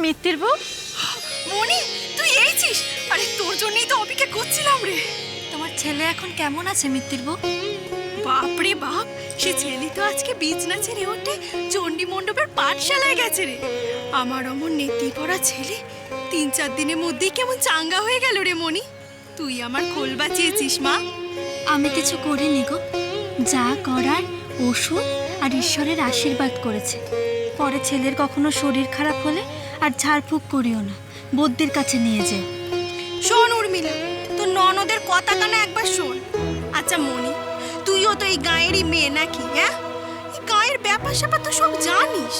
মিত্তির বউ, মনি তুই এইছিস? আরে তোর জন্যই তো অপেক্ষা করছিলাম রে। তোমার ছেলে এখন কেমন আছে মিত্তির বউ? বাপ রে বাপ, সে ছেলে তো আজকে বিছনা ছেড়ে ওঠে চণ্ডী মণ্ডপের পাঠশালায় গেছে রে। আমার অমন নেতি পড়া ছেলে 3-4 দিনের মধ্যেই কেমন চাঙ্গা হয়ে গেল রে মনি। তুই আমার খোল বাঁচিয়েছিস মা। আমি কিছু করিনি গো, যা করার ওষুধ আর ঈশ্বরের আশীর্বাদ করেছে। পরে ছেলের কখনো শরীর খারাপ হলে আর ঝাড়ফুঁক করিও না, বদ্যির কাছে নিয়ে যেও। শোন উর্মিলা, তোর ননদের কথা কানা একবার শোন। আচ্ছা মনি, তুইও তো এই গাঁয়েরই মেয়ে নাকি? হ্যাঁ, এই গাঁয়ের ব্যাপার স্যাপার তো সব জানিস।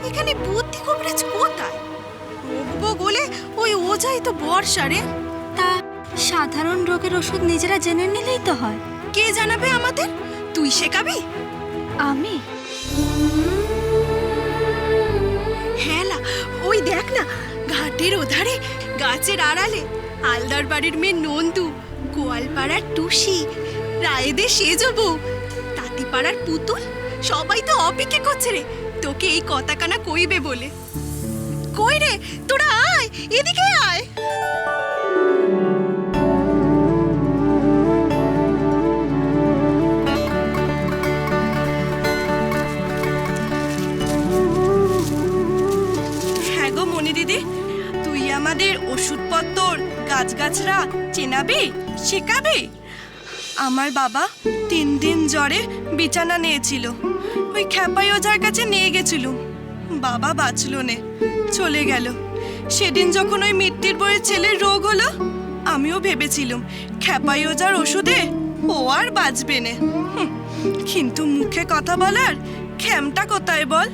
এখানে বুদ্ধি কবরেজ কোথায়? রোগ বলে ওই ওজাই তো বর্ষা রে। তা সাধারণ রোগের ওষুধ নিজেরা জেনে নিলেই তো হয়। কে জানাবে আমাদের? তুই শেখাবি? আমি? হ্যাঁ না, ওই দেখ না, ঘাটের ওধারে গাছের আড়ালে আলদার বাড়ির মেয়ে নন্দু, গোয়ালপাড়ার টুসি, রায়েদের সেজ বউ, তাঁতিপাড়ার পুতুল, সবাই তো অপেক্ষা করছে রে তোকে এই কথা কানা কইবে বলে। কই রে তোরা, আয় এদিকে আয়। হ্যাঁ গো মনি দিদি, তুই আমাদের ওষুধপত্র গাছগাছরা চেনাবি, শেখাবি? আমার বাবা 3 দিন জ্বরে বিছানা নিয়েছিল, ওই খ্যাপাই ওঝার কাছে নিয়ে গেছিল। বাবা বাঁচল নে, চলে গেল। সেদিন যখন ওই মিত্তির বউয়ের ছেলের রোগ হলো, আমিও ভেবেছিলাম খ্যাপাই ওঝার ওষুধে ও আর বাঁচবে না। কিন্তু মুখে কথা বলার ক্ষমতা কোথায় বল?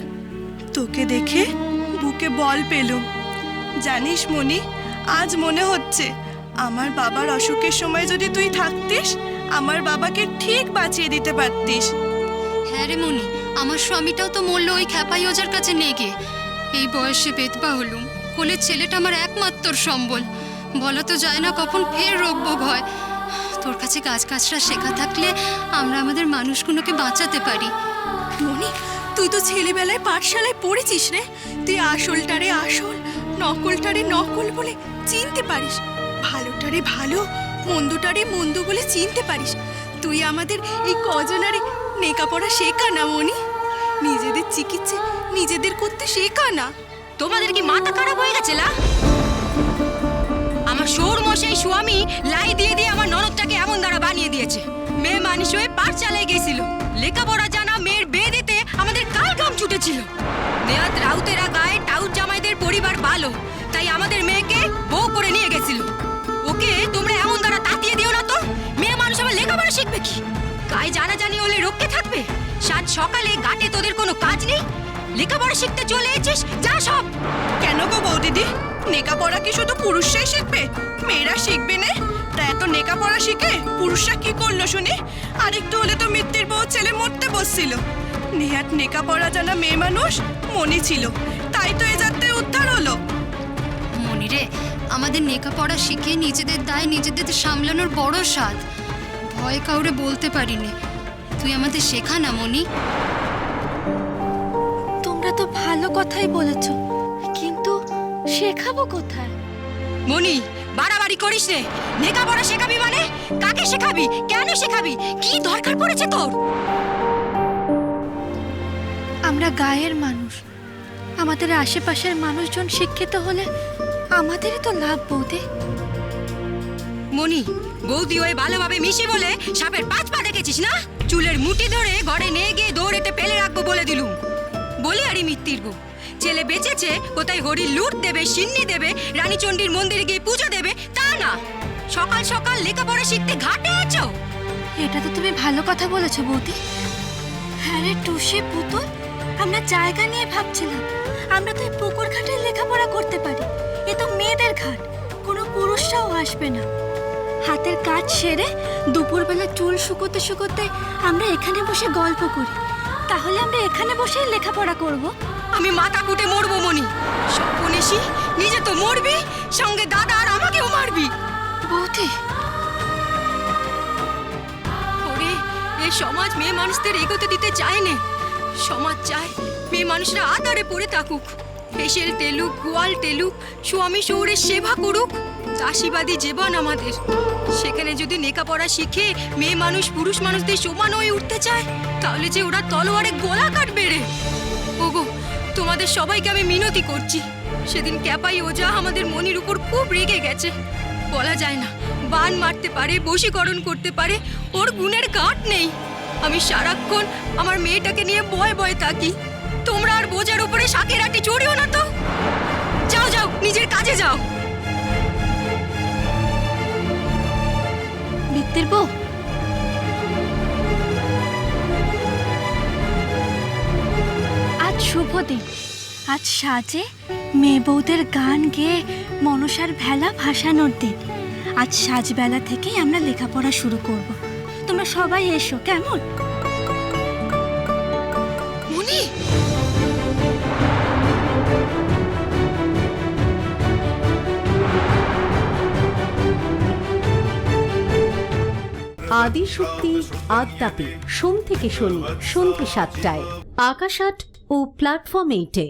তোকে দেখে বুকে বল পেলুম। জানিস মনি, আজ মনে হচ্ছে আমার বাবার অসুখের সময় যদি তুই থাকতিস, আমার বাবাকে ঠিক বাঁচিয়ে দিতে পারতিস। হ্যাঁ রে মনি, আমার স্বামীটাও তো মরলো ওই খ্যাপাই ওজার কাছে নিয়ে গিয়ে। এই বয়সে বেদবা হলুম, কোলের ছেলেটা আমার একমাত্র সম্বল। বলা তো যায় না কখন ফের রোগ ভোগ হয়। তোর কাছে গাছগাছরা শেখা থাকলে আমরা আমাদের মানুষগুলোকে বাঁচাতে পারি। মনি, তুই তো ছেলেবেলায় পাঠশালায় পড়েছিস রে। তুই আসলটারে আসল, নকলটারে নকল বলে চিনতে পারিস, ভালোটারে ভালো, মন্দটারে মন্দ বলে চিনতে পারিস। তুই আমাদের এই কজনারে নেকাপড়া শেখা না মনি, নিজেদের চিকিৎসা নিজেদের করতে শেখা না। তোমাদের কি মাথা খারাপ হয়ে গেছে? আমার সৌর মশাই স্বামী লাই দিয়ে দিয়ে আমার ননদটাকে এমন দ্বারা বানিয়ে দিয়েছে। মেয়ে মানুষ হয়ে পাঠশালায় গেছিল, লেখাপড়া জানা মেয়ের বিয়ে দিতে আমাদের কাল ঘাম ছুটেছিল। নেয়াত রাউতেরা গায়ে টাউট জামাইদের পরিবার ভালো, তাই আমাদের মেয়েকে বউ করে নিয়ে গেছিল। ওকে তোমরা এমন দ্বারা তাতিয়ে দিও না তো। মেয়ে মানুষ আবার লেখাপড়া শিখবে কি? গায়ে জানাজানি হলে রক্ষে থাকবে? সাত সকালে ঘাটে তোদের কোনো কাজ নেই, লেখাপড়া শিখতে চলে এসেছিস, যা সব। কেন গো বৌদিদি, নেকাপড়া কি শুধু পুরুষরাই শিখবে, মেয়েরা শিখবে না? তা এত নেকাপড়া শিখে পুরুষরা কি করলো শুনি? আরেকটু হলে তো মিত্তির বউ ছেলে মরতে বসছিল। নেহাত নেকাপড়া জানা মেয়ে মানুষ মনি ছিল, তাই তো এ যাত্রায় উদ্ধার হলো। মনিরে, আমাদের লেখাপড়া শিখে নিজেদের দায় নিজেদের সামলানোর বড় স্বাদ। ভয় কাউরে বলতে পারিনি, তুই আমাদের শেখা না মনি। তোমরা তো ভালো কথাই বলেছ, কিন্তু শেখাবো কোথায়? মনি, বাড়াবাড়ি করিস রে। লেখাপড়া শেখাবি মানে কাকে শেখাবি, কেন শেখাবি, কি দরকার পড়েছে তোর? আমরা গায়ের মানুষ, আমাদের আশেপাশের মানুষজন শিক্ষিত হলে আমাদেরই তো লাভ বৌদি। মনি, বৌদি ওই ভালোভাবে মিশি বলে সাপের 5 পা দেখেছিস না? চুলের মুঠি ধরে ঘরে নিয়ে গিয়ে দৌড়েতে ফেলে রাখবো বলে দিলুম। বলি আরে মিত্তির বউ, ছেলে বেঁচেছে কোথায় হরির লুট দেবে, সিন্নি দেবে, রানীচণ্ডীর মন্দিরে গিয়ে পুজো দেবে, তা না, সকাল সকাল লেখাপড়া শিখতে ঘাটে আছো। এটা তো তুমি ভালো কথা বলেছো বৌদি। হ্যাঁ রে টুসি, পুতুল, আমরা জায়গা নিয়ে ভাবছিলাম আমরা তো এই পুকুর ঘাটে লেখাপড়া করতে পারি। এ তো মেয়েদের ঘাট, কোনো পুরুষরাও আসবে না। হাতের কাজ সেরে দুপুরবেলা চুল শুকোতে শুকোতে আমরা এখানে বসে গল্প করি, তাহলে আমরা এখানে বসেই লেখাপড়া করব। আমি মাথা কুটে মরবো মনি। সপনেশি, নিজে তো মরবি, সঙ্গে দাদা আর আমাকেও মারবি। বৌদি, ওরে, এই সমাজ মেয়ে মানুষদের এগোতে দিতে চায় না। সমাজ চায় মেয়ে মানুষরা আধারে পড়ে থাকুক, হেসেল টেলুক, গোয়াল টেলুক, স্বামী শহরের সেবা করুক। চাষিবাদী জীবন আমাদের। সেখানে যদি লেখাপড়া শিখে মেয়ে মানুষ পুরুষ মানুষদের সমান হয়ে উঠতে চায়, তাহলে যে ওরা তলোয়ারে গলা কাটবে রে। ওগো, তোমাদের সবাইকে আমি মিনতি করছি। সেদিন ক্যাপাই ওজা আমাদের মনির উপর খুব রেগে গেছে। বলা যায় না, বান মারতে পারে, বশীকরণ করতে পারে, ওর গুণের গাঁট নেই। আমি সারাক্ষণ আমার মেয়েটাকে নিয়ে ভয়ে ভয়ে থাকি। তোমরা আর বোঝার উপরে শাকের আটি চড়িও না তো। যাও যাও, নিজের কাজে যাও। মিত্তির বউ, আজ শুভ দিন। আজ সাজে মেয়ে বউদের গান গেয়ে মনসার ভেলা ভাসানোর দিন। আজ সাজবেলা থেকেই আমরা লেখাপড়া শুরু করব। তোমরা সবাই এসো, কেমন? মনি, আদিশক্তি আদ্যাপি সোম থেকে শনি সন্ধ্যে ৭টায় আকাশ ৮ ও প্ল্যাটফর্ম 8-এ।